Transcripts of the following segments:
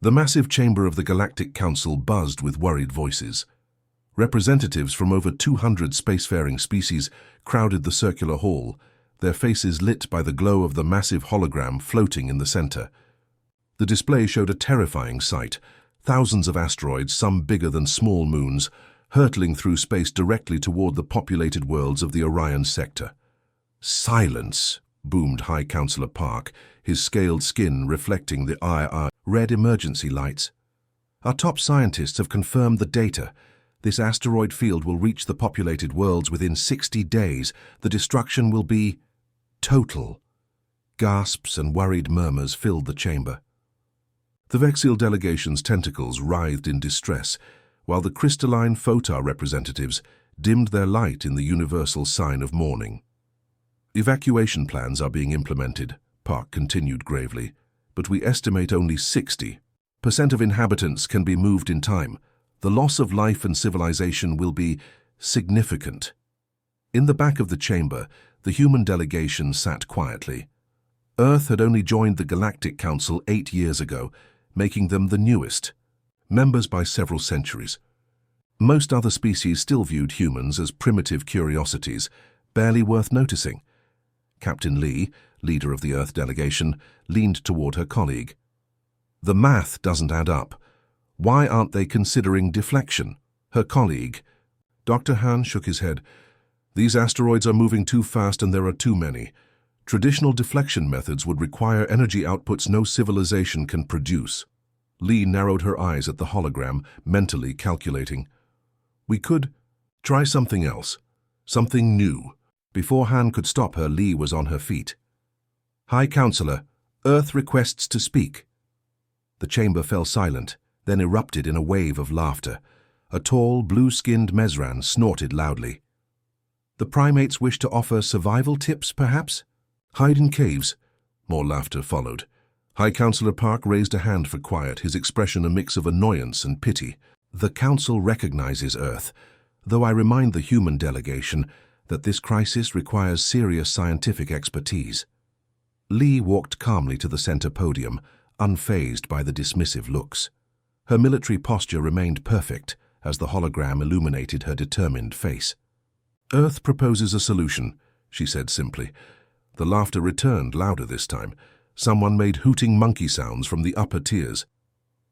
The massive chamber of the Galactic Council buzzed with worried voices. Representatives from over 200 spacefaring species crowded the circular hall, their faces lit by the glow of the massive hologram floating in the center. The display showed a terrifying sight: thousands of asteroids, some bigger than small moons, hurtling through space directly toward the populated worlds of the Orion sector. "Silence!" boomed High Counselor Park, his scaled skin reflecting the red emergency lights. "Our top scientists have confirmed the data. This asteroid field will reach the populated worlds within 60 days. The destruction will be total." Gasps and worried murmurs filled the chamber. The Vexial delegation's tentacles writhed in distress, while the crystalline photar representatives dimmed their light in the universal sign of mourning. "Evacuation plans are being implemented," Park continued gravely, "but we estimate only 60% of inhabitants can be moved in time. The loss of life and civilization will be significant." In the back of the chamber, the human delegation sat quietly. Earth had only joined the Galactic Council 8 years ago, making them the newest, members by several centuries. Most other species still viewed humans as primitive curiosities, barely worth noticing. Captain Lee, leader of the Earth delegation, leaned toward her colleague. "The math doesn't add up. Why aren't they considering deflection?" Her colleague. Dr. Han shook his head. "These asteroids are moving too fast and there are too many. Traditional deflection methods would require energy outputs no civilization can produce." Lee narrowed her eyes at the hologram, mentally calculating. "We could try something else, something new." Before Han could stop her, Lee was on her feet. "High Counselor, Earth requests to speak." The chamber fell silent, then erupted in a wave of laughter. A tall, blue-skinned Mesran snorted loudly. "The primates wish to offer survival tips, perhaps?" "Hide in caves." More laughter followed. High Counselor Park raised a hand for quiet, his expression a mix of annoyance and pity. "The Council recognizes Earth, though I remind the human delegation that this crisis requires serious scientific expertise." Lee walked calmly to the center podium, unfazed by the dismissive looks. Her military posture remained perfect as the hologram illuminated her determined face. "Earth proposes a solution," she said simply. The laughter returned, louder this time. Someone made hooting monkey sounds from the upper tiers.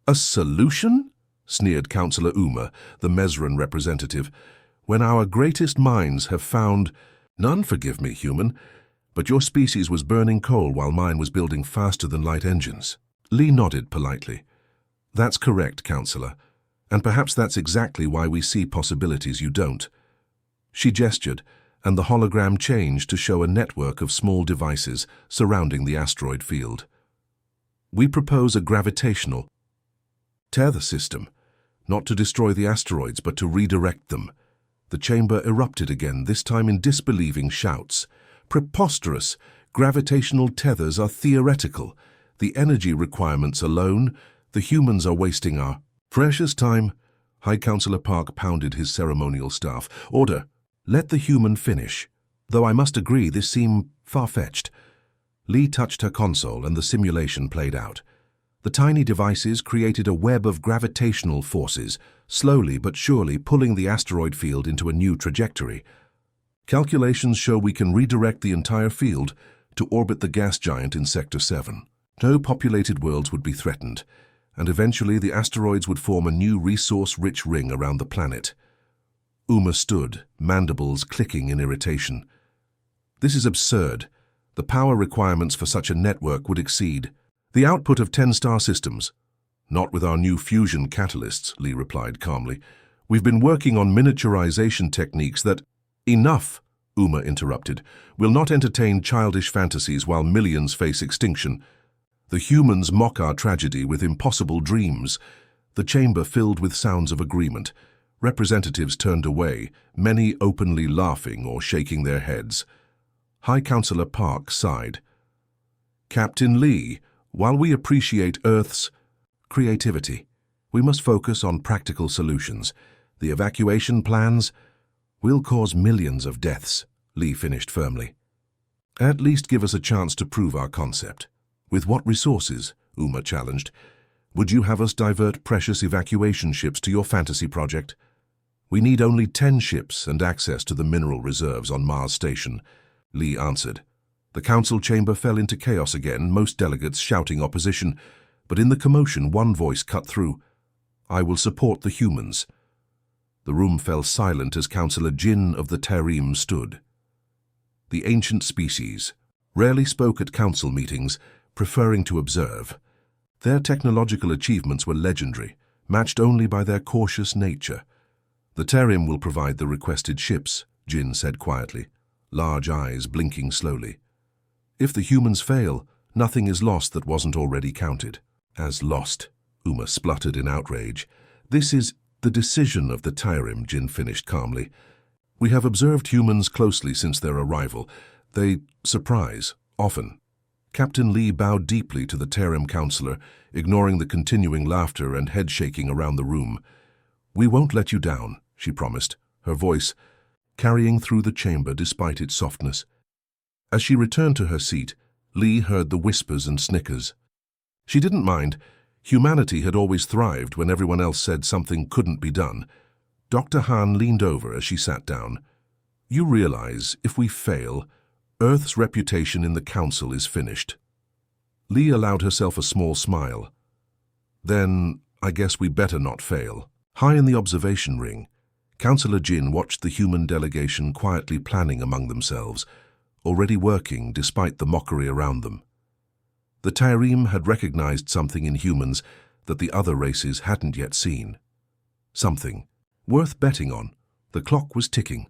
"A solution?" sneered Councillor Uma, the Mesran representative. "When our greatest minds have found—" "None, forgive me, human, but your species was burning coal while mine was building faster-than-light engines." Lee nodded politely. "That's correct, Counselor, and perhaps that's exactly why we see possibilities you don't." She gestured, and the hologram changed to show a network of small devices surrounding the asteroid field. "We propose a gravitational tether system, not to destroy the asteroids but to redirect them." The chamber erupted again, this time in disbelieving shouts. "Preposterous! Gravitational tethers are theoretical. The energy requirements alone, the humans are wasting our precious time." High Counselor Park pounded his ceremonial staff. "Order! Let the human finish. Though I must agree this seemed far-fetched." Lee touched her console and the simulation played out. The tiny devices created a web of gravitational forces, slowly but surely pulling the asteroid field into a new trajectory. "Calculations show we can redirect the entire field to orbit the gas giant in Sector 7. No populated worlds would be threatened, and eventually the asteroids would form a new resource-rich ring around the planet." Uma stood, mandibles clicking in irritation. "This is absurd. The power requirements for such a network would exceed the output of 10 star systems." "Not with our new fusion catalysts," Lee replied calmly. "We've been working on miniaturization techniques that—" "Enough," Uma interrupted. "We'll not entertain childish fantasies while millions face extinction. The humans mock our tragedy with impossible dreams." The chamber filled with sounds of agreement. Representatives turned away, many openly laughing or shaking their heads. High Counselor Park sighed. "Captain Lee, while we appreciate Earth's creativity, we must focus on practical solutions. The evacuation plans will cause millions of deaths," Lee finished firmly. "At least give us a chance to prove our concept." "With what resources?" Uma challenged. Would you have us divert precious evacuation ships to your fantasy project? We need only 10 ships and access to the mineral reserves on Mars Station, Lee answered. The council chamber fell into chaos again, most delegates shouting opposition, but in the commotion one voice cut through. I will support the humans. The room fell silent as Councillor Jin of the Tarim stood. The ancient species rarely spoke at council meetings, preferring to observe. Their technological achievements were legendary, matched only by their cautious nature. The Tarim will provide the requested ships, Jin said quietly, large eyes blinking slowly. If the humans fail, nothing is lost that wasn't already counted. As lost, Uma spluttered in outrage. This is the decision of the Tarim, Jin finished calmly. We have observed humans closely since their arrival. They surprise, often. Captain Lee bowed deeply to the Tarim councillor, ignoring the continuing laughter and head-shaking around the room. We won't let you down, she promised, her voice carrying through the chamber despite its softness. As she returned to her seat, Lee heard the whispers and snickers. She didn't mind. Humanity had always thrived when everyone else said something couldn't be done. Dr. Han leaned over as she sat down. You realize, if we fail, Earth's reputation in the Council is finished. Lee allowed herself a small smile. Then, I guess we better not fail. High in the observation ring, Councillor Jin watched the human delegation quietly planning among themselves, already working despite the mockery around them. The Tarim had recognized something in humans that the other races hadn't yet seen. Something worth betting on. The clock was ticking.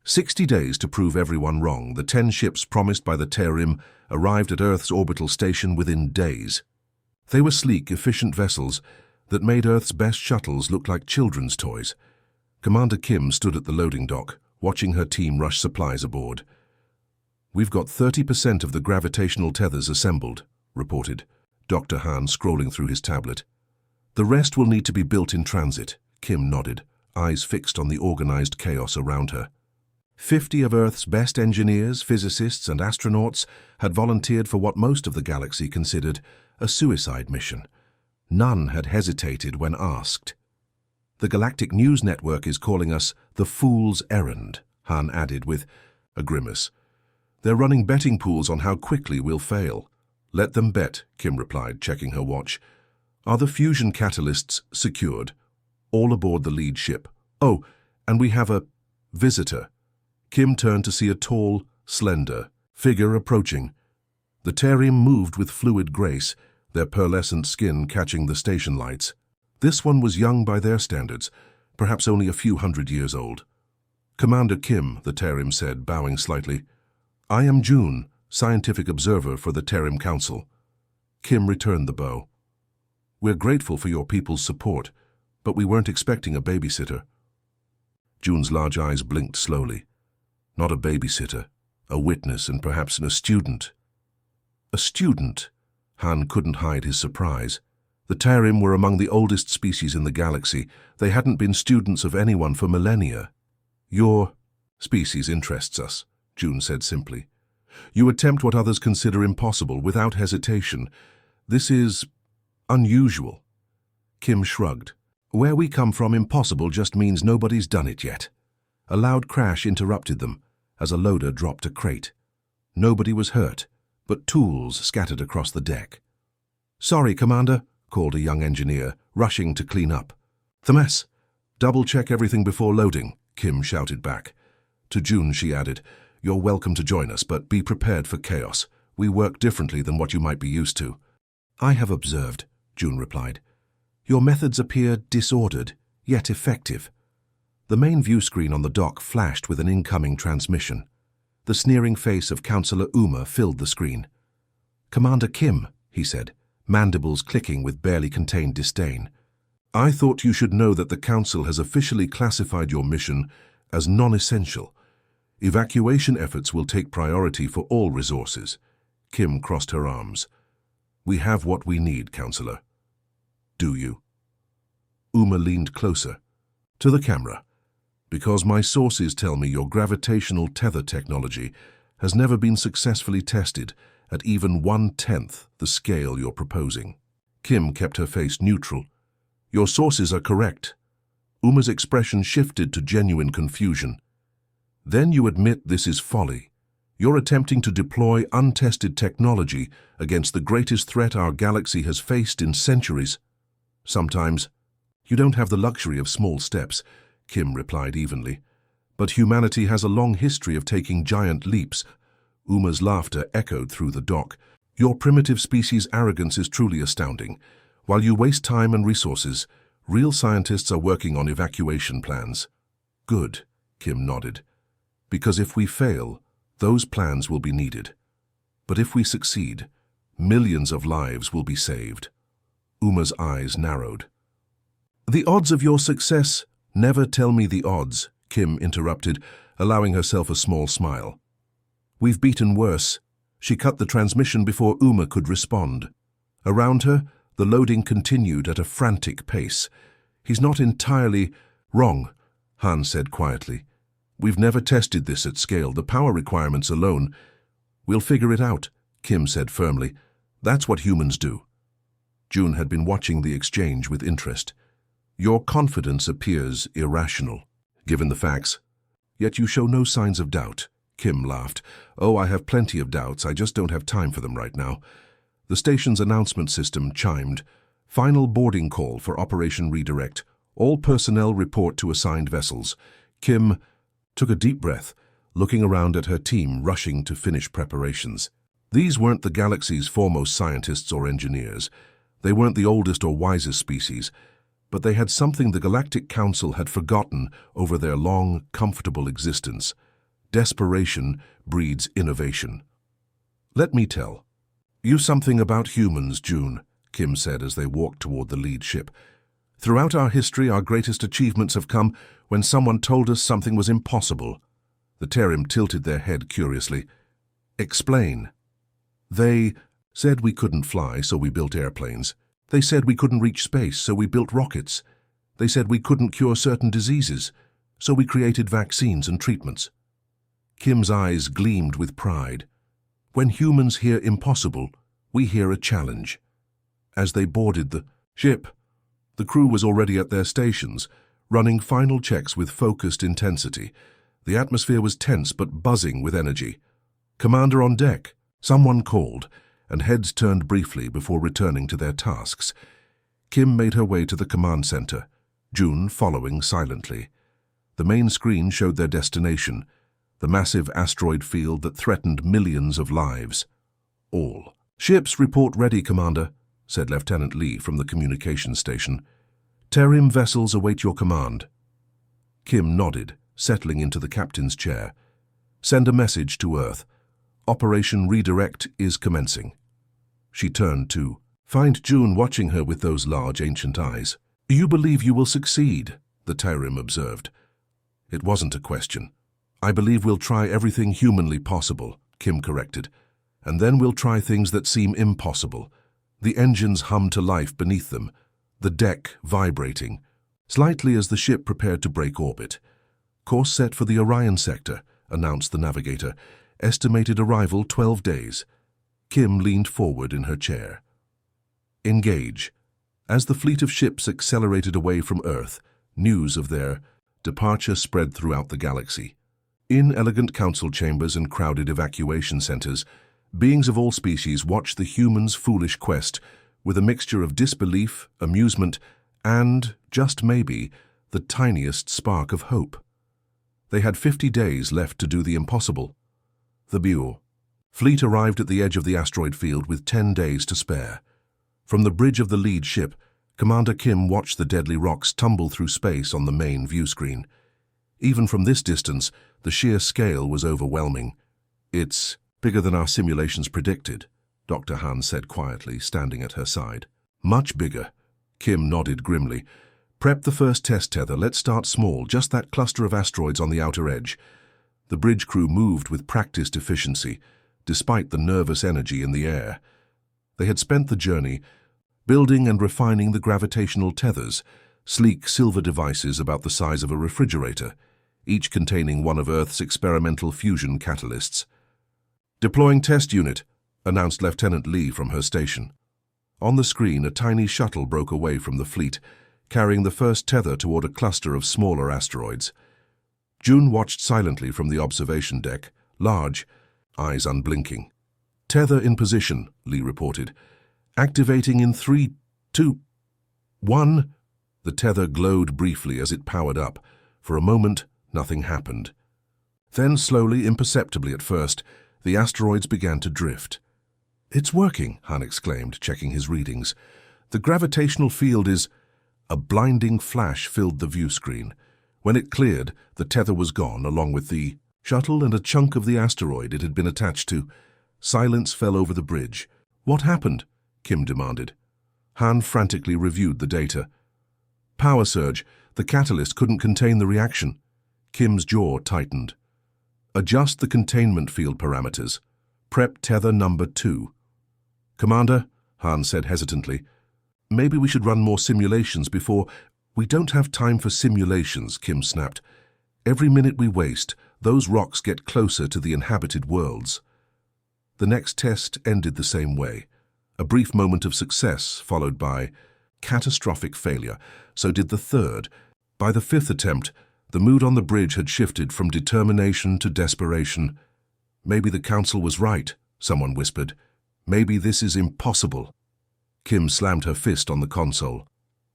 60 days to prove everyone wrong. The 10 ships promised by the Tarim arrived at Earth's orbital station within days. They were sleek, efficient vessels that made Earth's best shuttles look like children's toys. Commander Kim stood at the loading dock, watching her team rush supplies aboard. We've got 30% of the gravitational tethers assembled, reported Dr. Han, scrolling through his tablet. The rest will need to be built in transit, Kim nodded, eyes fixed on the organized chaos around her. 50 of Earth's best engineers, physicists, and astronauts had volunteered for what most of the galaxy considered a suicide mission. None had hesitated when asked. The Galactic News Network is calling us the Fool's Errand, Han added with a grimace. They're running betting pools on how quickly we'll fail. Let them bet, Kim replied, checking her watch. Are the fusion catalysts secured? All aboard the lead ship. Oh, and we have a visitor. Kim turned to see a tall, slender figure approaching. The Tarim moved with fluid grace, their pearlescent skin catching the station lights. This one was young by their standards, perhaps only a few hundred years old. Commander Kim, the Tarim said, bowing slightly. I am June, scientific observer for the Tarim Council. Kim returned the bow. We're grateful for your people's support, but we weren't expecting a babysitter. June's large eyes blinked slowly. Not a babysitter, a witness, and perhaps a student. A student? Han couldn't hide his surprise. The Tarim were among the oldest species in the galaxy. They hadn't been students of anyone for millennia. Your species interests us, June said simply. You attempt what others consider impossible without hesitation. This is unusual. Kim shrugged. Where we come from, impossible just means nobody's done it yet. A loud crash interrupted them as a loader dropped a crate. Nobody was hurt, but tools scattered across the deck. Sorry, Commander, called a young engineer, rushing to clean up. Thames, double-check everything before loading, Kim shouted back. To June she added, You're welcome to join us, but be prepared for chaos. We work differently than what you might be used to. I have observed, June replied. Your methods appear disordered, yet effective. The main view screen on the dock flashed with an incoming transmission. The sneering face of Councillor Uma filled the screen. Commander Kim, he said, mandibles clicking with barely contained disdain. I thought you should know that the Council has officially classified your mission as non-essential. Evacuation efforts will take priority for all resources. Kim crossed her arms. We have what we need, Councillor. Do you? Uma leaned closer. To the camera. Because my sources tell me your gravitational tether technology has never been successfully tested at even 1/10 the scale you're proposing. Kim kept her face neutral. Your sources are correct. Uma's expression shifted to genuine confusion. Then you admit this is folly. You're attempting to deploy untested technology against the greatest threat our galaxy has faced in centuries. Sometimes, you don't have the luxury of small steps, Kim replied evenly. But humanity has a long history of taking giant leaps. Uma's laughter echoed through the dock. Your primitive species' arrogance is truly astounding. While you waste time and resources, real scientists are working on evacuation plans. Good, Kim nodded. Because if we fail, those plans will be needed. But if we succeed, millions of lives will be saved. Uma's eyes narrowed. The odds of your success? Never tell me the odds, Kim interrupted, allowing herself a small smile. We've beaten worse. She cut the transmission before Uma could respond. Around her, the loading continued at a frantic pace. He's not entirely wrong, Han said quietly. We've never tested this at scale, the power requirements alone. We'll figure it out, Kim said firmly. That's what humans do. June had been watching the exchange with interest. Your confidence appears irrational, given the facts. Yet you show no signs of doubt. Kim laughed. Oh, I have plenty of doubts, I just don't have time for them right now. The station's announcement system chimed. Final boarding call for Operation Redirect. All personnel report to assigned vessels. Kim took a deep breath, looking around at her team rushing to finish preparations. These weren't the galaxy's foremost scientists or engineers. They weren't the oldest or wisest species, but they had something the Galactic Council had forgotten over their long, comfortable existence. Desperation breeds innovation. Let me tell you something about humans, June, Kim said as they walked toward the lead ship. Throughout our history, our greatest achievements have come when someone told us something was impossible. The Terim tilted their head curiously. Explain. They said we couldn't fly, so we built airplanes. They said we couldn't reach space, so we built rockets. They said we couldn't cure certain diseases, so we created vaccines and treatments. Kim's eyes gleamed with pride. When humans hear impossible, we hear a challenge. As they boarded the ship, the crew was already at their stations, running final checks with focused intensity. The atmosphere was tense but buzzing with energy. Commander on deck, someone called, and heads turned briefly before returning to their tasks. Kim made her way to the command center, June following silently. The main screen showed their destination, the massive asteroid field that threatened millions of lives. All. Ships report ready, Commander, said Lieutenant Lee from the communications station. Terim vessels await your command. Kim nodded, settling into the captain's chair. Send a message to Earth. Operation Redirect is commencing. She turned to find June watching her with those large ancient eyes. You believe you will succeed, the Terim observed. It wasn't a question. I believe we'll try everything humanly possible, Kim corrected. And then we'll try things that seem impossible. The engines hummed to life beneath them, the deck vibrating, slightly as the ship prepared to break orbit. Course set for the Orion sector, announced the navigator. Estimated arrival 12 days. Kim leaned forward in her chair. Engage. As the fleet of ships accelerated away from Earth, news of their departure spread throughout the galaxy. In elegant council chambers and crowded evacuation centers, beings of all species watched the humans' foolish quest with a mixture of disbelief, amusement, and, just maybe, the tiniest spark of hope. They had 50 days left to do the impossible. The Bureau. Fleet arrived at the edge of the asteroid field with 10 days to spare. From the bridge of the lead ship, Commander Kim watched the deadly rocks tumble through space on the main view screen. Even from this distance, the sheer scale was overwhelming. It's bigger than our simulations predicted, Dr. Han said quietly, standing at her side. Much bigger. Kim nodded grimly. Prep the first test tether. Let's start small, just that cluster of asteroids on the outer edge. The bridge crew moved with practiced efficiency, despite the nervous energy in the air. They had spent the journey building and refining the gravitational tethers, sleek silver devices about the size of a refrigerator, each containing one of Earth's experimental fusion catalysts. Deploying test unit, announced Lieutenant Lee from her station. On the screen, a tiny shuttle broke away from the fleet, carrying the first tether toward a cluster of smaller asteroids. June watched silently from the observation deck, large, eyes unblinking. "Tether in position," Lee reported. "Activating in 3, 2, 1. The tether glowed briefly as it powered up. For a moment, nothing happened. Then, slowly, imperceptibly at first, the asteroids began to drift. "It's working," Han exclaimed, checking his readings. "The gravitational field is—" A blinding flash filled the view screen. When it cleared, the tether was gone, along with the shuttle and a chunk of the asteroid it had been attached to. Silence fell over the bridge. "What happened?" Kim demanded. Han frantically reviewed the data. "Power surge. The catalyst couldn't contain the reaction." Kim's jaw tightened. "Adjust the containment field parameters. Prep tether number 2. "Commander," Han said hesitantly, "maybe we should run more simulations before—" "We don't have time for simulations," Kim snapped. "Every minute we waste, those rocks get closer to the inhabited worlds." The next test ended the same way. A brief moment of success, followed by catastrophic failure. So did the third. By the 5th attempt, the mood on the bridge had shifted from determination to desperation. "Maybe the Council was right," someone whispered. "Maybe this is impossible." Kim slammed her fist on the console.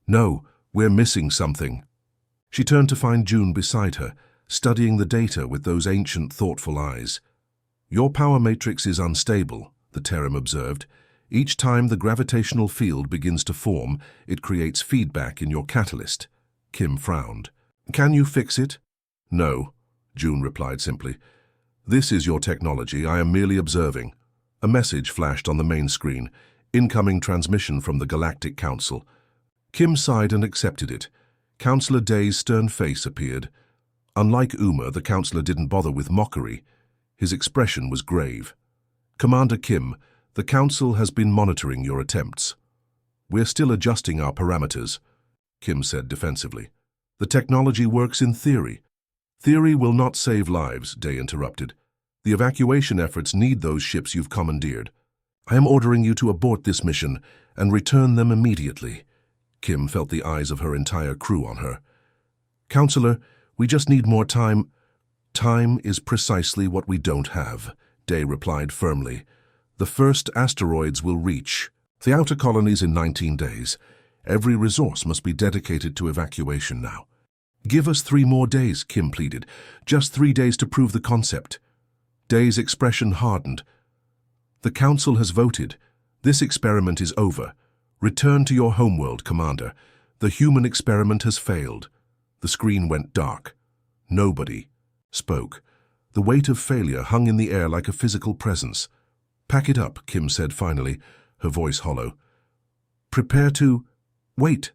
"No, we're missing something." She turned to find June beside her, studying the data with those ancient, thoughtful eyes. "Your power matrix is unstable," the Terran observed. "Each time the gravitational field begins to form, it creates feedback in your catalyst." Kim frowned. "Can you fix it?" "No," June replied simply. "This is your technology. I am merely observing." A message flashed on the main screen. Incoming transmission from the Galactic Council. Kim sighed and accepted it. Councillor Day's stern face appeared. Unlike Uma, the councillor didn't bother with mockery. His expression was grave. "Commander Kim, the Council has been monitoring your attempts." "We're still adjusting our parameters," Kim said defensively. "The technology works in theory." "Theory will not save lives," Day interrupted. "The evacuation efforts need those ships you've commandeered. I am ordering you to abort this mission and return them immediately." Kim felt the eyes of her entire crew on her. "Counselor, we just need more time." "Time is precisely what we don't have," Day replied firmly. "The first asteroids will reach the outer colonies in 19 days. Every resource must be dedicated to evacuation now." "Give us 3 more days," Kim pleaded. "Just 3 days to prove the concept." Day's expression hardened. "The Council has voted. This experiment is over. Return to your homeworld, Commander. The human experiment has failed." The screen went dark. Nobody spoke. The weight of failure hung in the air like a physical presence. "Pack it up," Kim said finally, her voice hollow. "Prepare to— wait."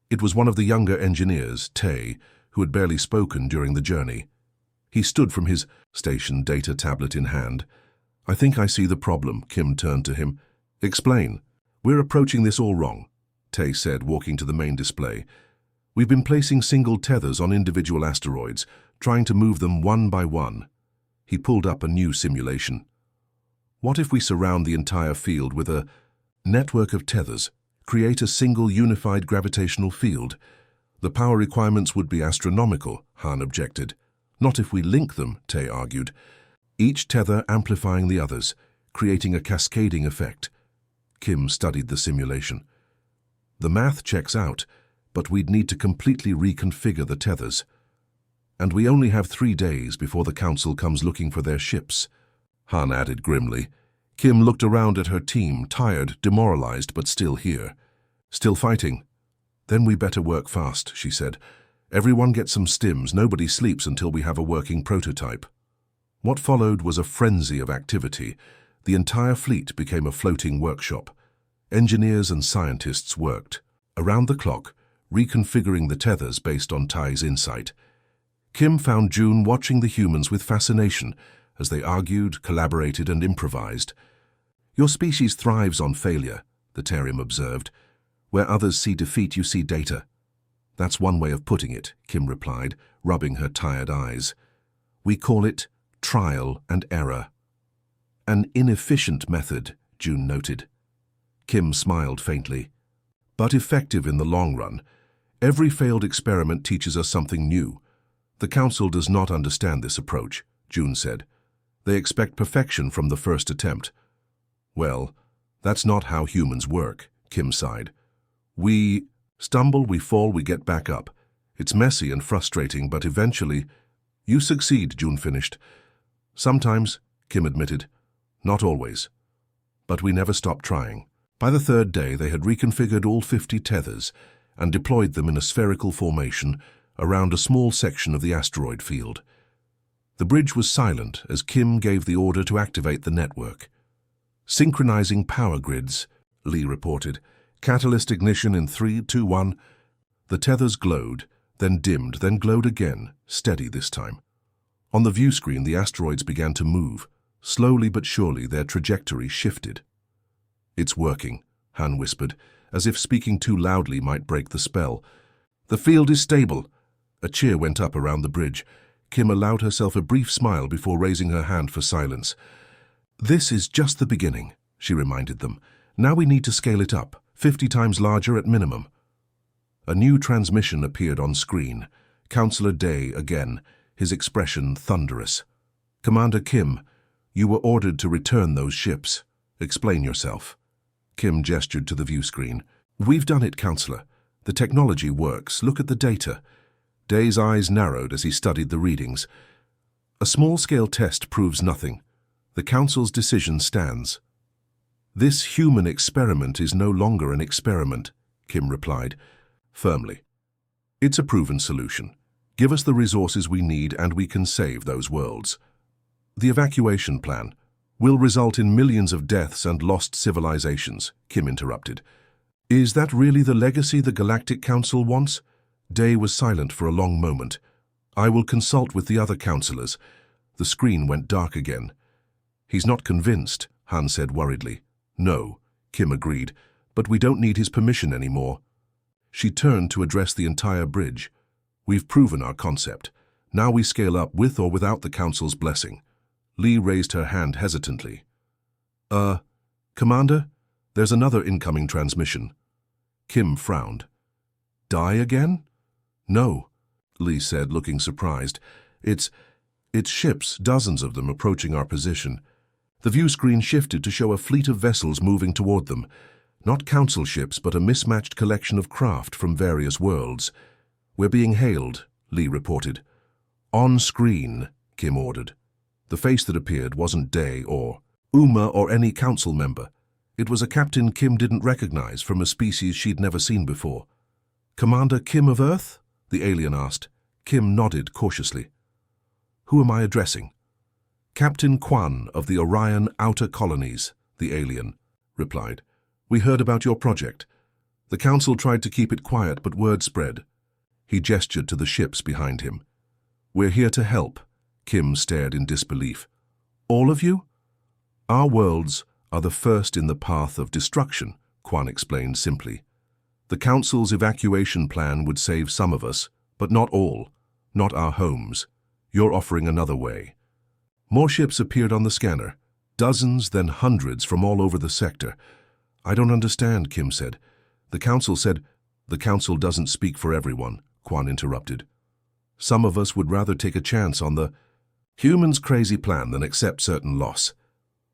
It was one of the younger engineers, Tay, who had barely spoken during the journey. He stood from his station data tablet in hand. "I think I see the problem," Kim turned to him. "Explain." "We're approaching this all wrong," Tay said, walking to the main display. "We've been placing single tethers on individual asteroids, trying to move them one by one." He pulled up a new simulation. "What if we surround the entire field with a network of tethers, create a single unified gravitational field? The power requirements would be astronomical," Han objected. "Not if we link them," Tay argued. "Each tether amplifying the others, creating a cascading effect." Kim studied the simulation. "The math checks out, but we'd need to completely reconfigure the tethers. And we only have 3 days before the Council comes looking for their ships," Han added grimly. Kim looked around at her team, tired, demoralized, but still here. "Still fighting?" "Then we better work fast," she said. "Everyone get some stims. Nobody sleeps until we have a working prototype." What followed was a frenzy of activity. The entire fleet became a floating workshop. Engineers and scientists worked, around the clock, reconfiguring the tethers based on Ty's insight. Kim found June watching the humans with fascination as they argued, collaborated, and improvised. "Your species thrives on failure," the Terrium observed. "Where others see defeat, you see data." "That's one way of putting it," Kim replied, rubbing her tired eyes. "We call it trial and error." "An inefficient method," June noted. Kim smiled faintly. But effective in the long run. Every failed experiment teaches us something new. The Council does not understand this approach, June said. They expect perfection from the first attempt. Well, that's not how humans work, Kim sighed. We stumble, we fall, we get back up. It's messy and frustrating, but eventually, you succeed, June finished. Sometimes, Kim admitted. Not always. But we never stopped trying. By the third day, they had reconfigured all 50 tethers and deployed them in a spherical formation around a small section of the asteroid field. The bridge was silent as Kim gave the order to activate the network. Synchronizing power grids, Lee reported. Catalyst ignition in 3, 2, 1. The tethers glowed, then dimmed, then glowed again, steady this time. On the view screen, the asteroids began to move. Slowly but surely, their trajectory shifted. It's working, Han whispered, as if speaking too loudly might break the spell. The field is stable. A cheer went up around the bridge. Kim allowed herself a brief smile before raising her hand for silence. This is just the beginning, she reminded them. Now we need to scale it up, 50 times larger at minimum. A new transmission appeared on screen. Counselor Day again, his expression thunderous. Commander Kim, you were ordered to return those ships. Explain yourself. Kim gestured to the view screen. We've done it, Counselor. The technology works. Look at the data. Day's eyes narrowed as he studied the readings. A small-scale test proves nothing. The Council's decision stands. This human experiment is no longer an experiment, Kim replied, firmly. It's a proven solution. Give us the resources we need and we can save those worlds. The evacuation plan will result in millions of deaths and lost civilizations, Kim interrupted. Is that really the legacy the Galactic Council wants? Day was silent for a long moment. I will consult with the other councillors. The screen went dark again. He's not convinced, Han said worriedly. No, Kim agreed, but we don't need his permission anymore. She turned to address the entire bridge. We've proven our concept. Now we scale up with or without the Council's blessing. Lee raised her hand hesitantly. Commander? There's another incoming transmission. Kim frowned. Die again? No, Lee said, looking surprised. It's ships, dozens of them approaching our position. The view screen shifted to show a fleet of vessels moving toward them. Not council ships, but a mismatched collection of craft from various worlds. We're being hailed, Lee reported. On screen, Kim ordered. The face that appeared wasn't Day or Uma or any council member. It was a captain Kim didn't recognize from a species she'd never seen before. Commander Kim of Earth? The alien asked. Kim nodded cautiously. Who am I addressing? Captain Kwan of the Orion Outer Colonies, the alien replied. We heard about your project. The council tried to keep it quiet, but word spread. He gestured to the ships behind him. We're here to help. Kim stared in disbelief. All of you? Our worlds are the first in the path of destruction, Kwan explained simply. The Council's evacuation plan would save some of us, but not all, not our homes. You're offering another way. More ships appeared on the scanner, dozens, then hundreds from all over the sector. I don't understand, Kim said. The Council said, the Council doesn't speak for everyone, Kwan interrupted. Some of us would rather take a chance on the human's crazy plan than accept certain loss.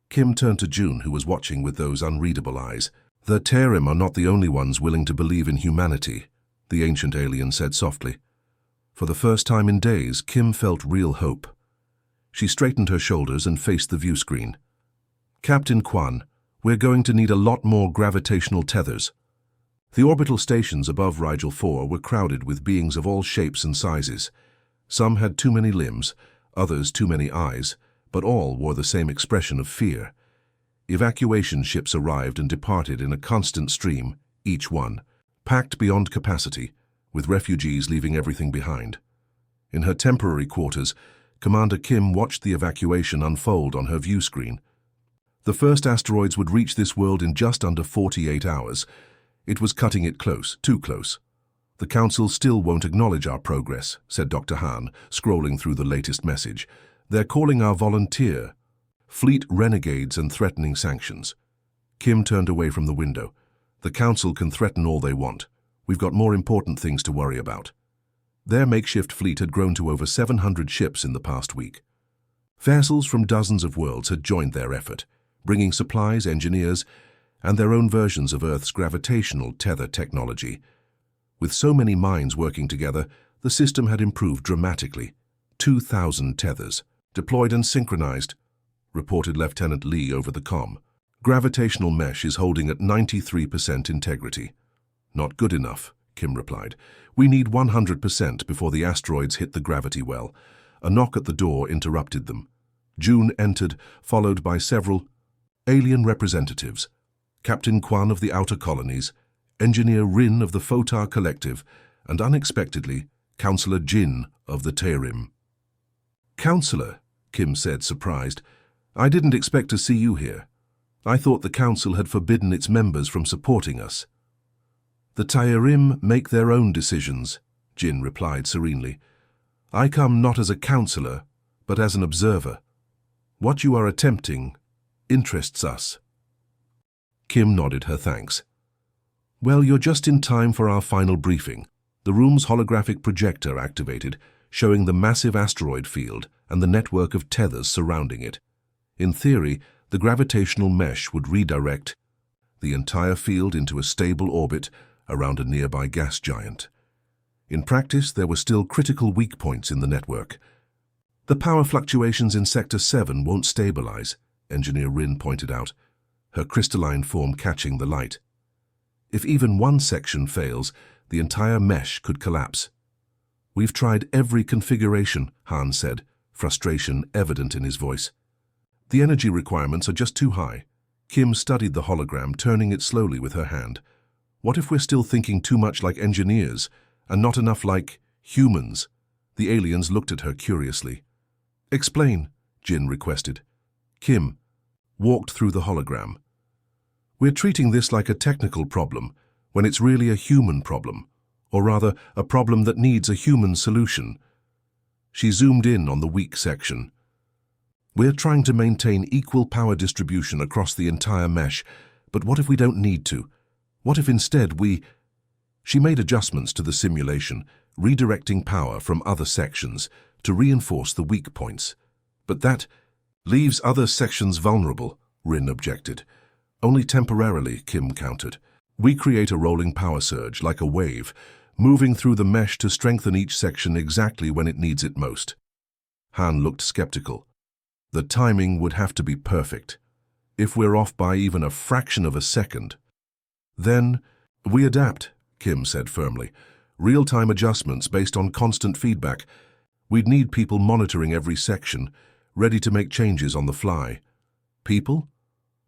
Kim turned to June, who was watching with those unreadable eyes. The Terim are not the only ones willing to believe in humanity, the ancient alien said softly. For the first time in days, Kim felt real hope. She straightened her shoulders and faced the view screen. Captain Kwan, we're going to need a lot more gravitational tethers. The orbital stations above Rigel 4 were crowded with beings of all shapes and sizes. Some had too many limbs, others too many eyes, but all wore the same expression of fear. Evacuation ships arrived and departed in a constant stream, each one, packed beyond capacity, with refugees leaving everything behind. In her temporary quarters, Commander Kim watched the evacuation unfold on her view screen. The first asteroids would reach this world in just under 48 hours. It was cutting it close, too close. The Council still won't acknowledge our progress, said Dr. Han, scrolling through the latest message. They're calling our volunteer. Fleet renegades and threatening sanctions. Kim turned away from the window. The Council can threaten all they want. We've got more important things to worry about. Their makeshift fleet had grown to over 700 ships in the past week. Vessels from dozens of worlds had joined their effort, bringing supplies, engineers, and their own versions of Earth's gravitational tether technology. With so many minds working together, the system had improved dramatically. 2,000 tethers, deployed and synchronized, reported Lieutenant Lee over the comm. Gravitational mesh is holding at 93% integrity. Not good enough, Kim replied. We need 100% before the asteroids hit the gravity well. A knock at the door interrupted them. June entered, followed by several alien representatives. Captain Kwan of the Outer Colonies, Engineer Rin of the Photar Collective, and unexpectedly, Councillor Jin of the Teirim. Councillor, Kim said, surprised, I didn't expect to see you here. I thought the Council had forbidden its members from supporting us. The Teirim make their own decisions, Jin replied serenely. I come not as a councillor, but as an observer. What you are attempting interests us. Kim nodded her thanks. Well, you're just in time for our final briefing. The room's holographic projector activated, showing the massive asteroid field and the network of tethers surrounding it. In theory, the gravitational mesh would redirect the entire field into a stable orbit around a nearby gas giant. In practice, there were still critical weak points in the network. The power fluctuations in Sector 7 won't stabilize, Engineer Rin pointed out, her crystalline form catching the light. If even one section fails, the entire mesh could collapse. We've tried every configuration, Han said, frustration evident in his voice. The energy requirements are just too high. Kim studied the hologram, turning it slowly with her hand. What if we're still thinking too much like engineers and not enough like humans? The aliens looked at her curiously. Explain, Jin requested. Kim walked through the hologram. We're treating this like a technical problem when it's really a human problem, or rather a problem that needs a human solution. She zoomed in on the weak section. We're trying to maintain equal power distribution across the entire mesh, but what if we don't need to? What if instead we... She made adjustments to the simulation, redirecting power from other sections to reinforce the weak points. But that leaves other sections vulnerable, Rin objected. Only temporarily, Kim countered. We create a rolling power surge, like a wave, moving through the mesh to strengthen each section exactly when it needs it most. Han looked skeptical. The timing would have to be perfect. If we're off by even a fraction of a second, then we adapt, Kim said firmly. Real-time adjustments based on constant feedback. We'd need people monitoring every section, ready to make changes on the fly. People?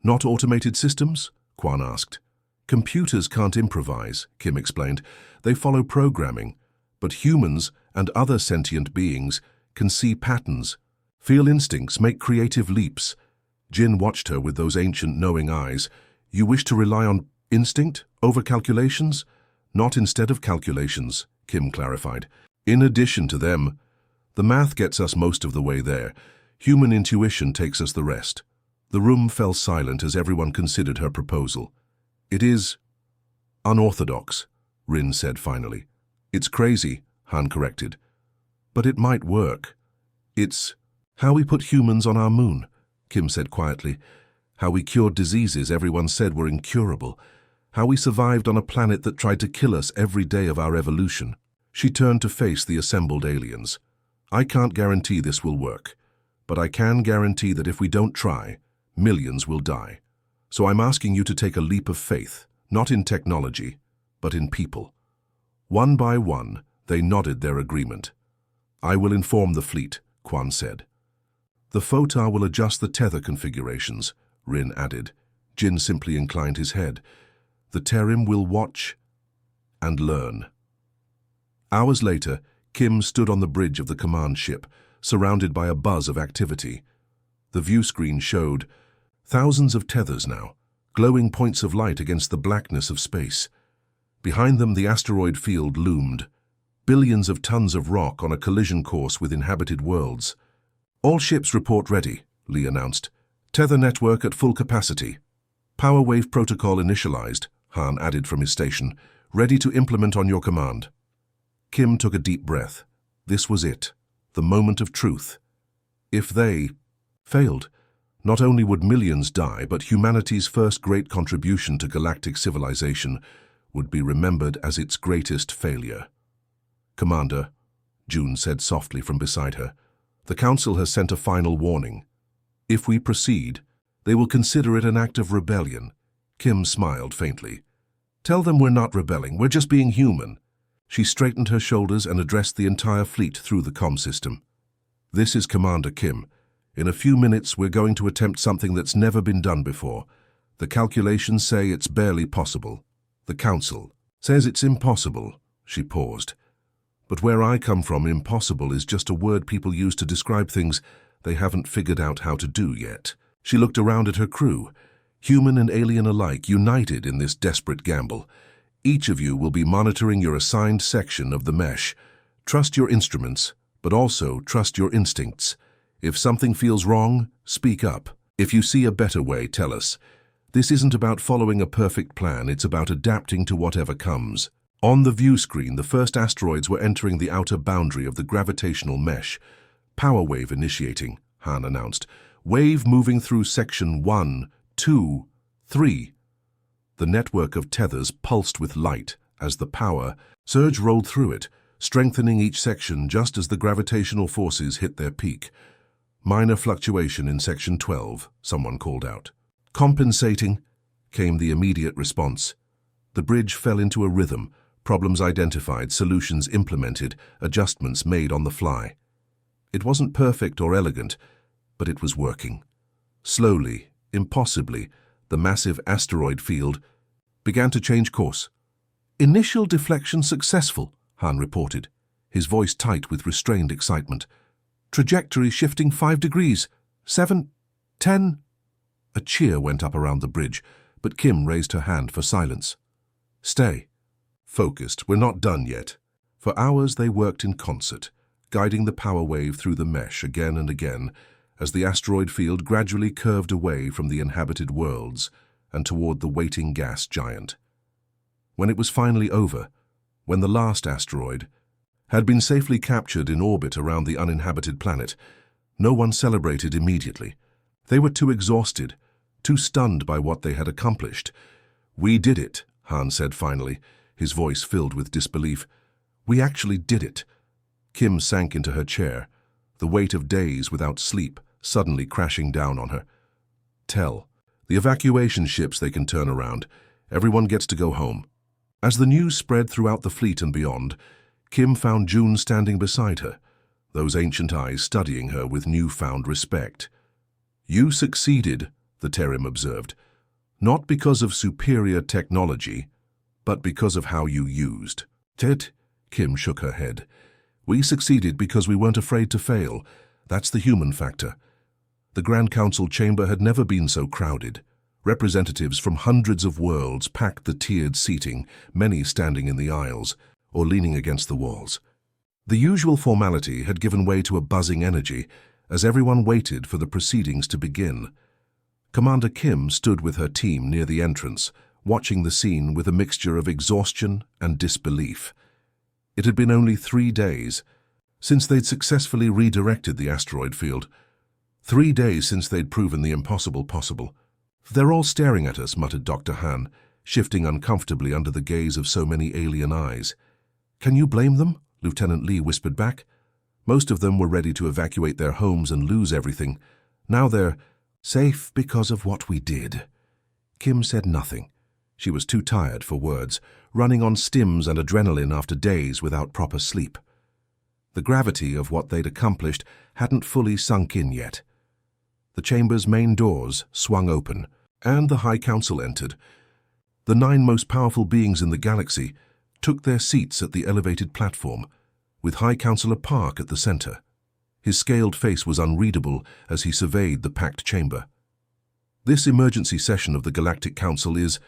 Not automated systems? Kwan asked. Computers can't improvise, Kim explained. They follow programming. But humans and other sentient beings can see patterns, feel instincts, make creative leaps. Jin watched her with those ancient knowing eyes. You wish to rely on instinct over calculations? Not instead of calculations, Kim clarified. In addition to them, the math gets us most of the way there. Human intuition takes us the rest. The room fell silent as everyone considered her proposal. It is unorthodox, Rin said finally. It's crazy, Han corrected. But it might work. It's how we put humans on our moon, Kim said quietly. How we cured diseases everyone said were incurable. How we survived on a planet that tried to kill us every day of our evolution. She turned to face the assembled aliens. I can't guarantee this will work, but I can guarantee that if we don't try, millions will die. So I'm asking you to take a leap of faith, not in technology, but in people. One by one, they nodded their agreement. I will inform the fleet, Kwan said. The Photar will adjust the tether configurations, Rin added. Jin simply inclined his head. The Teirim will watch and learn. Hours later, Kim stood on the bridge of the command ship, surrounded by a buzz of activity. The view screen showed thousands of tethers now, glowing points of light against the blackness of space. Behind them, the asteroid field loomed, billions of tons of rock on a collision course with inhabited worlds. All ships report ready, Lee announced. Tether network at full capacity. Power wave protocol initialized, Han added from his station. Ready to implement on your command. Kim took a deep breath. This was it, the moment of truth. If they failed, not only would millions die, but humanity's first great contribution to galactic civilization would be remembered as its greatest failure. Commander, June said softly from beside her, the Council has sent a final warning. If we proceed, they will consider it an act of rebellion. Kim smiled faintly. Tell them we're not rebelling, we're just being human. She straightened her shoulders and addressed the entire fleet through the comm system. This is Commander Kim. In a few minutes, we're going to attempt something that's never been done before. The calculations say it's barely possible. The Council says it's impossible. She paused. But where I come from, impossible is just a word people use to describe things they haven't figured out how to do yet. She looked around at her crew, human and alien alike, united in this desperate gamble. Each of you will be monitoring your assigned section of the mesh. Trust your instruments, but also trust your instincts. If something feels wrong, speak up. If you see a better way, tell us. This isn't about following a perfect plan, it's about adapting to whatever comes. On the view screen, the first asteroids were entering the outer boundary of the gravitational mesh. Power wave initiating, Han announced. Wave moving through section 1, 2, 3. The network of tethers pulsed with light as the power surge rolled through it, strengthening each section just as the gravitational forces hit their peak. Minor fluctuation in section 12, someone called out. Compensating, came the immediate response. The bridge fell into a rhythm, problems identified, solutions implemented, adjustments made on the fly. It wasn't perfect or elegant, but it was working. Slowly, impossibly, the massive asteroid field began to change course. Initial deflection successful, Han reported, his voice tight with restrained excitement. Trajectory shifting 5 degrees, 7, 10. A cheer went up around the bridge, but Kim raised her hand for silence. Stay. Focused, we're not done yet. For hours they worked in concert, guiding the power wave through the mesh again and again, as the asteroid field gradually curved away from the inhabited worlds and toward the waiting gas giant. When it was finally over, when the last asteroid had been safely captured in orbit around the uninhabited planet, no one celebrated immediately. They were too exhausted, too stunned by what they had accomplished. We did it, Han said finally, his voice filled with disbelief. We actually did it. Kim sank into her chair, the weight of days without sleep suddenly crashing down on her. Tell. The evacuation ships they can turn around. Everyone gets to go home. As the news spread throughout the fleet and beyond, Kim found June standing beside her, those ancient eyes studying her with newfound respect. You succeeded, the Terrim observed, not because of superior technology, but because of how you used. Ted, Kim shook her head. We succeeded because we weren't afraid to fail. That's the human factor. The Grand Council chamber had never been so crowded. Representatives from hundreds of worlds packed the tiered seating, many standing in the aisles or leaning against the walls. The usual formality had given way to a buzzing energy as everyone waited for the proceedings to begin. Commander Kim stood with her team near the entrance, watching the scene with a mixture of exhaustion and disbelief. It had been only 3 days since they'd successfully redirected the asteroid field. 3 days since they'd proven the impossible possible. They're all staring at us, muttered Dr. Han, shifting uncomfortably under the gaze of so many alien eyes. Can you blame them? Lieutenant Lee whispered back. Most of them were ready to evacuate their homes and lose everything. Now they're safe because of what we did. Kim said nothing. She was too tired for words, running on stims and adrenaline after days without proper sleep. The gravity of what they'd accomplished hadn't fully sunk in yet. The chamber's main doors swung open, and the High Council entered. The 9 most powerful beings in the galaxy took their seats at the elevated platform, with High Councilor Park at the center. His scaled face was unreadable as he surveyed the packed chamber. This emergency session of the Galactic Council is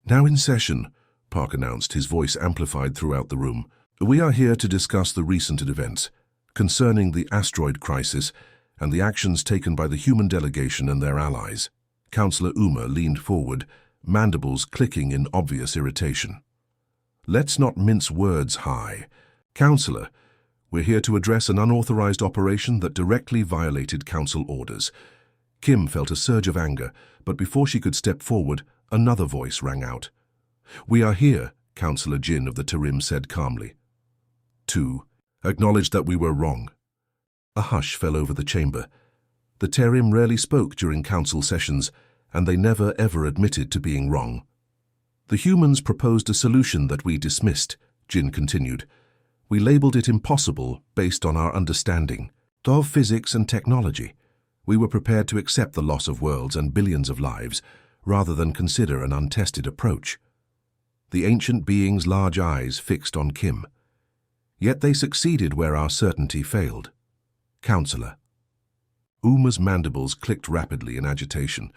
now in session, Park announced, his voice amplified throughout the room. We are here to discuss the recent events concerning the asteroid crisis and the actions taken by the human delegation and their allies. Councillor Uma leaned forward, mandibles clicking in obvious irritation. Let's not mince words, High. Councillor, we're here to address an unauthorized operation that directly violated council orders. Kim felt a surge of anger, but before she could step forward, another voice rang out. We are here, Councillor Jin of the Tarim said calmly. To acknowledge that we were wrong. A hush fell over the chamber. The Tarim rarely spoke during council sessions, and they never ever admitted to being wrong. The humans proposed a solution that we dismissed, Jin continued. We labeled it impossible based on our understanding of physics and technology. We were prepared to accept the loss of worlds and billions of lives, rather than consider an untested approach. The ancient being's large eyes fixed on Kim. Yet they succeeded where our certainty failed. Councillor. Uma's mandibles clicked rapidly in agitation.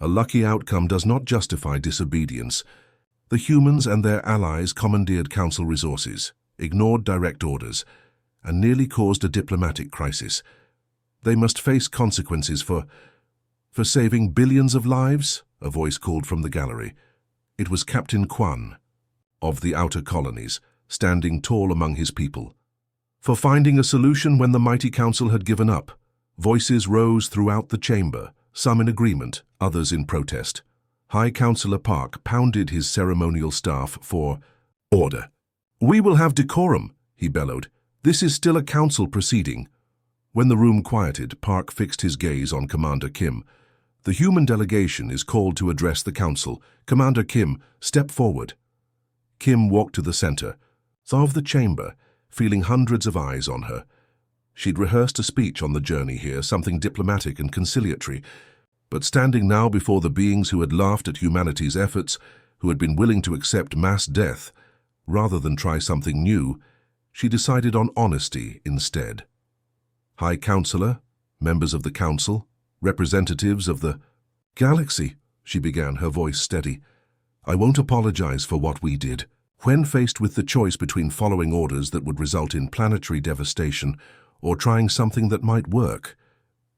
A lucky outcome does not justify disobedience. The humans and their allies commandeered council resources, ignored direct orders, and nearly caused a diplomatic crisis. They must face consequences for saving billions of lives, a voice called from the gallery. It was Captain Quan, of the outer colonies, standing tall among his people. For finding a solution when the mighty council had given up, voices rose throughout the chamber, some in agreement, others in protest. High Councillor Park pounded his ceremonial staff for order. We will have decorum, he bellowed. This is still a council proceeding. When the room quieted, Park fixed his gaze on Commander Kim. The human delegation is called to address the council. Commander Kim, step forward. Kim walked to the center of the chamber, feeling hundreds of eyes on her. She'd rehearsed a speech on the journey here, something diplomatic and conciliatory, but standing now before the beings who had laughed at humanity's efforts, who had been willing to accept mass death, rather than try something new, she decided on honesty instead. High Councillor, members of the Council, representatives of the galaxy, she began, her voice steady. I won't apologize for what we did. When faced with the choice between following orders that would result in planetary devastation or trying something that might work,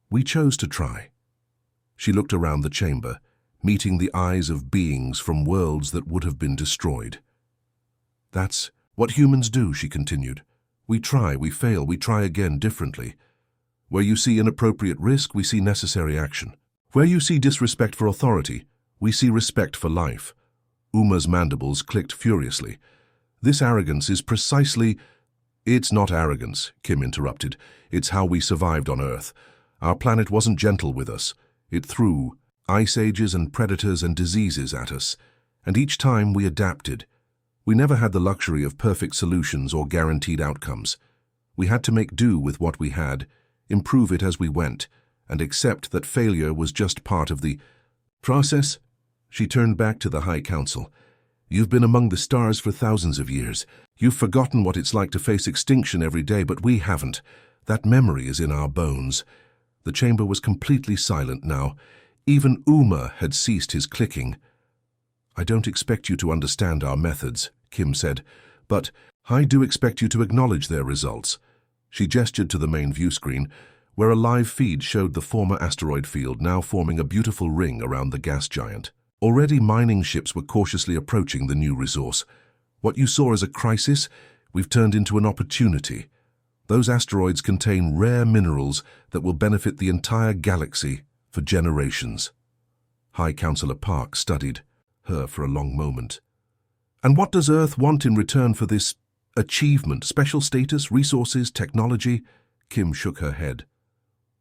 we chose to try. She looked around the chamber, meeting the eyes of beings from worlds that would have been destroyed. That's what humans do, she continued. We try, we fail, we try again differently. Where you see inappropriate risk, we see necessary action. Where you see disrespect for authority, we see respect for life. Uma's mandibles clicked furiously. This arrogance is precisely— It's not arrogance, Kim interrupted. It's how we survived on Earth. Our planet wasn't gentle with us. It threw ice ages and predators and diseases at us. And each time we adapted. We never had the luxury of perfect solutions or guaranteed outcomes. We had to make do with what we had, improve it as we went, and accept that failure was just part of the process. She turned back to the High Council. You've been among the stars for thousands of years. You've forgotten what it's like to face extinction every day, but we haven't. That memory is in our bones. The chamber was completely silent now. Even Uma had ceased his clicking. I don't expect you to understand our methods, Kim said, but I do expect you to acknowledge their results. She gestured to the main view screen, where a live feed showed the former asteroid field now forming a beautiful ring around the gas giant. Already mining ships were cautiously approaching the new resource. What you saw as a crisis, we've turned into an opportunity. Those asteroids contain rare minerals that will benefit the entire galaxy for generations. High Councillor Park studied her for a long moment. And what does Earth want in return for this achievement? Special status, resources, technology? Kim shook her head.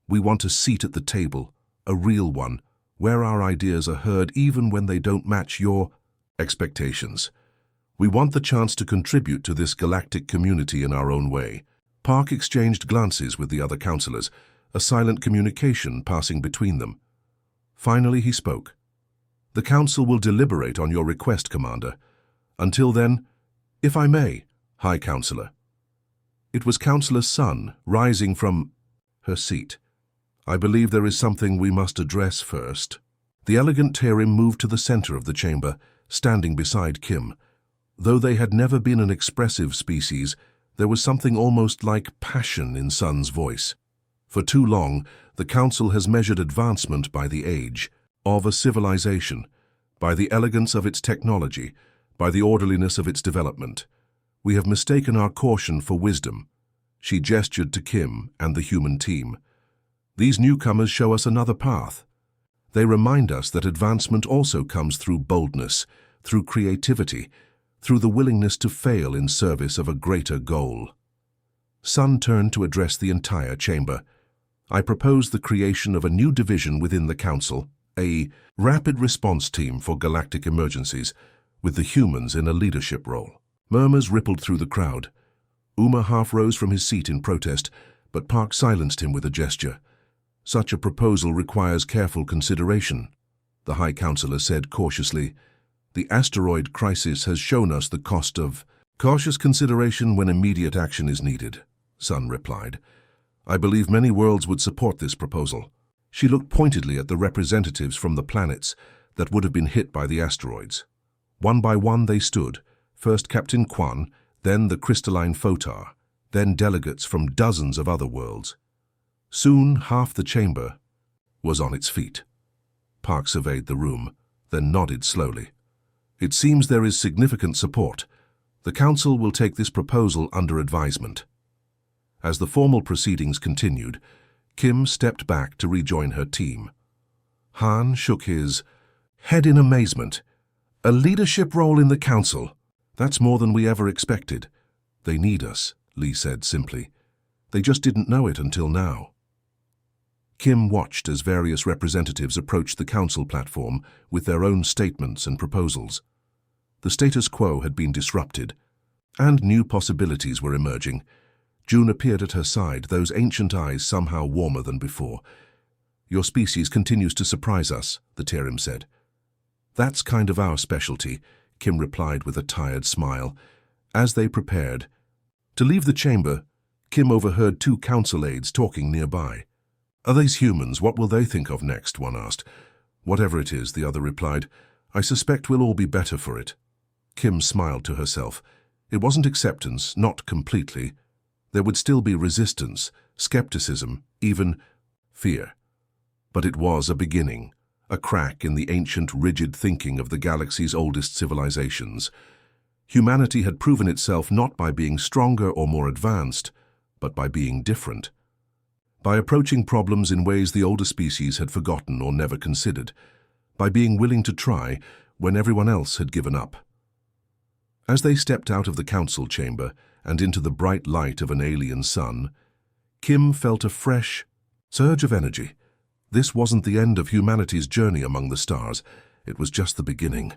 We want a seat at the table, a real one, where our ideas are heard even when they don't match your expectations. We want the chance to contribute to this galactic community in our own way. Park exchanged glances with the other councillors, a silent communication passing between them. Finally he spoke. The council will deliberate on your request, Commander. Until then, if I may, High Councillor. It was Councillor Sun, rising from her seat. I believe there is something we must address first. The elegant Tarim moved to the center of the chamber, standing beside Kim. Though they had never been an expressive species, there was something almost like passion in Sun's voice. For too long, the Council has measured advancement by the age. of a civilization, by the elegance of its technology, by the orderliness of its development. We have mistaken our caution for wisdom. She gestured to Kim and the human team. These newcomers show us another path. They remind us that advancement also comes through boldness, through creativity, through the willingness to fail in service of a greater goal. Sun turned to address the entire chamber. I propose the creation of a new division within the Council, a rapid response team for galactic emergencies, with the humans in a leadership role. Murmurs rippled through the crowd. Uma half rose from his seat in protest, but Park silenced him with a gesture. Such a proposal requires careful consideration, the High Counselor said cautiously. The asteroid crisis has shown us the cost of cautious consideration when immediate action is needed, Sun replied. I believe many worlds would support this proposal. She looked pointedly at the representatives from the planets that would have been hit by the asteroids. One by one they stood, first Captain Quan, then the crystalline Photar, then delegates from dozens of other worlds. Soon half the chamber was on its feet. Park surveyed the room, then nodded slowly. It seems there is significant support. The Council will take this proposal under advisement. As the formal proceedings continued, Kim stepped back to rejoin her team. Han shook his head in amazement. A leadership role in the Council. That's more than we ever expected. They need us, Lee said simply. They just didn't know it until now. Kim watched as various representatives approached the Council platform with their own statements and proposals. The status quo had been disrupted, and new possibilities were emerging. June appeared at her side, those ancient eyes somehow warmer than before. Your species continues to surprise us, the Terim said. That's kind of our specialty, Kim replied with a tired smile. As they prepared to leave the chamber, Kim overheard two council aides talking nearby. Are these humans? What will they think of next? One asked. Whatever it is, the other replied. I suspect we'll all be better for it. Kim smiled to herself. It wasn't acceptance, not completely. There would still be resistance, skepticism, even fear. But it was a beginning, a crack in the ancient, rigid thinking of the galaxy's oldest civilizations. Humanity had proven itself not by being stronger or more advanced, but by being different. By approaching problems in ways the older species had forgotten or never considered. By being willing to try when everyone else had given up. As they stepped out of the council chamber and into the bright light of an alien sun, Kim felt a fresh surge of energy. This wasn't the end of humanity's journey among the stars. It was just the beginning.